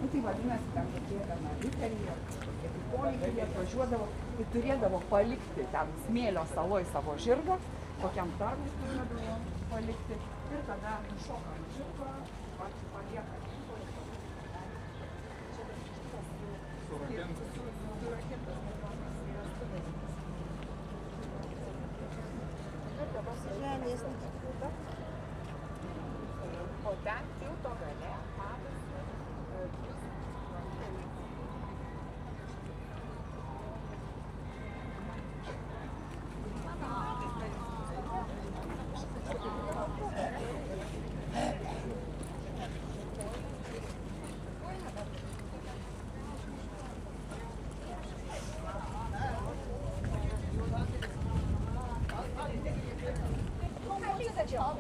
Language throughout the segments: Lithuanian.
Nu, tai vadinasi, ten tokie riteriai, tokie poreikiai, jie atvažiuodavo ir turėdavo palikti ten smėlio saloj savo žirgą, kokiam darbui turėdavo palikti ir tada šoka ant žirgo, palieka. O ten tilto gale matosi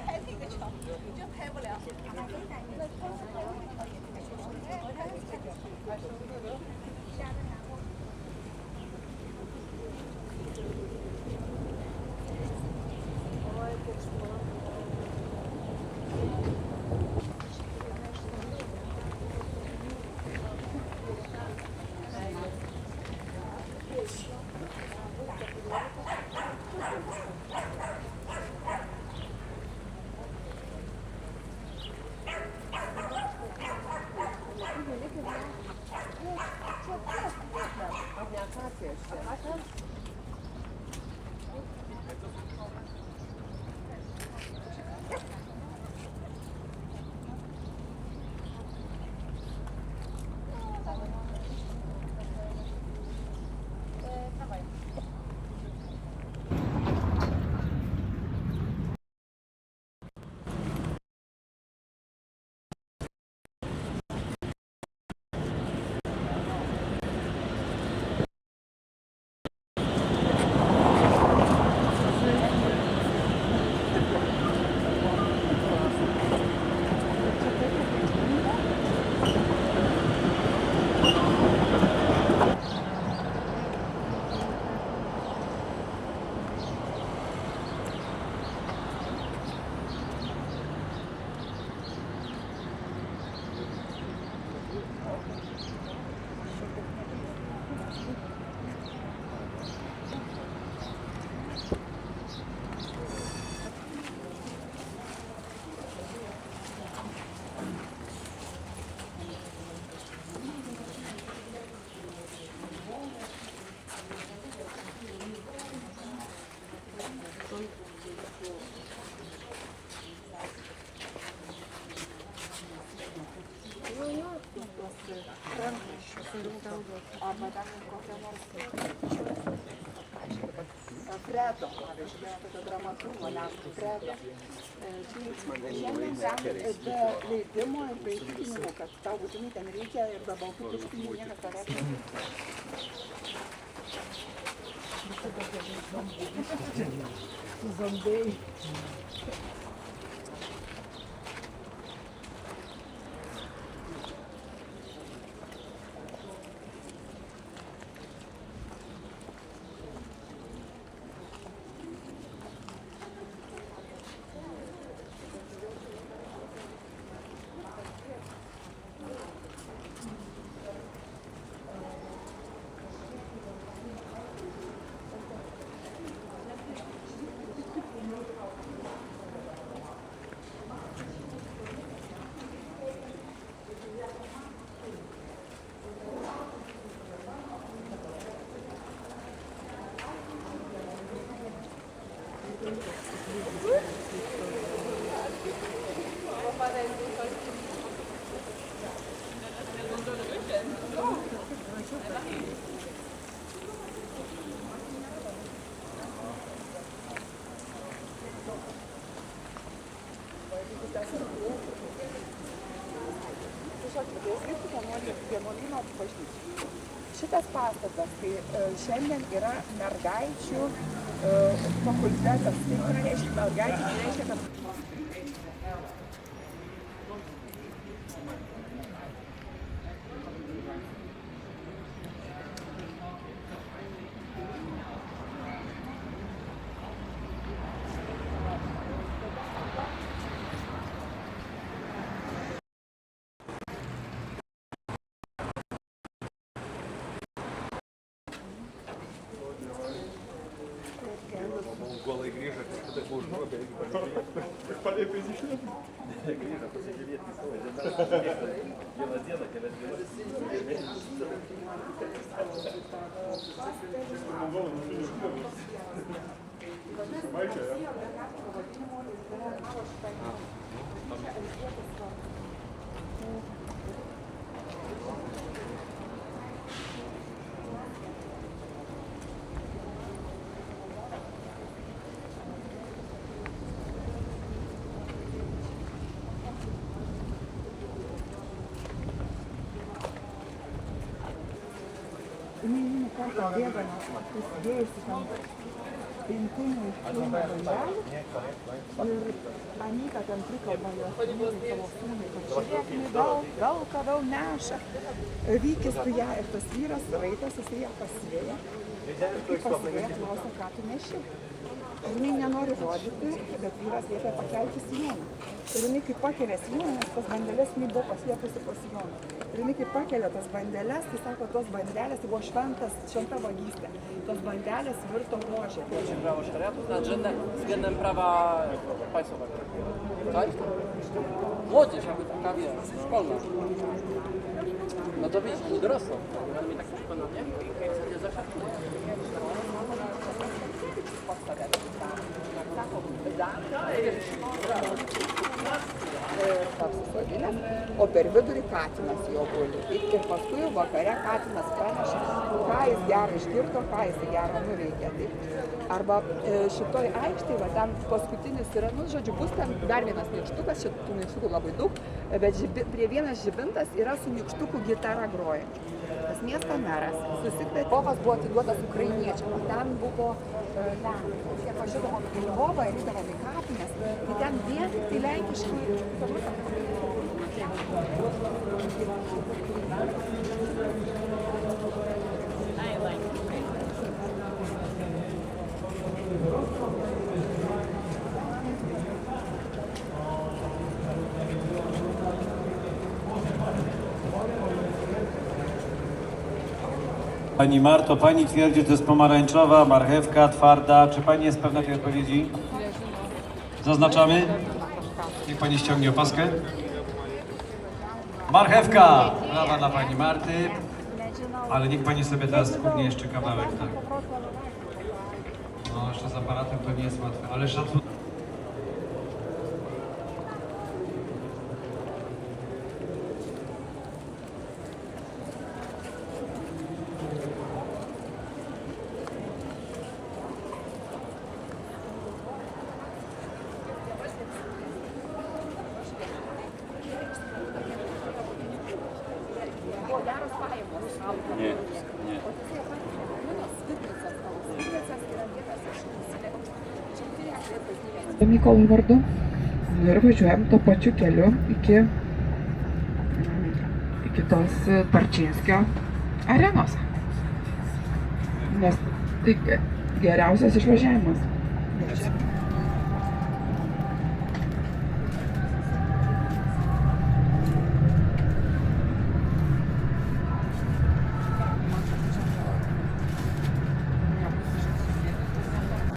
拍那个桥，就拍不了。Arba ten kokia nors Fredo, pavyzdžiui, tokio dramaturgo Lenkų Fredo. Šiandien ten be leidimo ir be įtikinimų, kad tau būtinai ten reikia ir be baltų pirštinių niekas tavęs nereikia. Zombiai. Šitas pastatas, tai šiandien yra mergaičių fakultetas, tai reiškia mergaičių, tai reiškia, kad Golai grįžo, kažkada buvo užgrobę, irgi palikė. Palėpė išėjo. Grįžo pasižiūrėti į savo žemę. Vieną dieną, kelias dienas. Eilinį kartą bėga, įsidėjusi tam pintinį iškilmą vandelį ir Anyta ten prikalba jos savo sūnui, kad žiūrėk, gal neša. Vykis tu ją ir tas vyras raitas, jis ją pasvėja. Kai pasvėja, klausia, ką tu neši. Jinai nenori rodyti, bet vyras liepia pakelti sijoną. Ir jinai kaip pakelia sijoną, nes tas bandelės jinai buvo paslėpusi po sijoną. Ir jinai kaip pakelia tas bandelės, tai sako, tos bandelės, tai buvo šventa vagystė. Tos bandelės virto rožė. Prawo szariatu nadrzędne względem prawa państwowego. Tak? Młodzież, jakby taka szkolna. No to widzisz, nie dorosną. Mamy takie przekonanie. W zasadzie zawsze o per vidurį katinas jo guli. Ir paskui vakare katinas praneša, ką jis gerą išgirdo, ką jis gerą nuveikė. Arba šitoj aikštėje, va ten paskutinis yra, nu, žodžiu, bus ten dar vienas nykštukas, šitų nykštukų labai daug, bet prie vienas žibintas yra su nykštukų gitara groja. Tas miesto meras susikvietė, Lvovas buvo atiduotas ukrainiečiam, o ten buvo Lenkų. Kiek važiuodavom į Lvovą ir eidavom į kapines, tai ten vien tik tai lenkiškai. Pani Marto, Pani twierdzi, że to jest pomarańczowa, marchewka, twarda. Czy Pani jest pewna tej odpowiedzi? Zaznaczamy. Niech Pani ściągnie opaskę. Marchewka! Brawa dla Pani Marty. Ale niech Pani sobie teraz skórnie jeszcze kawałek, tak? No, jeszcze z aparatem to nie jest łatwe, ale szacunek. Nie, nie. Mykolui vardu. Ir važiuojam tuo pačiu keliu iki tos Tarčinskio arenos. Nes tai geriausias išvažiavimas.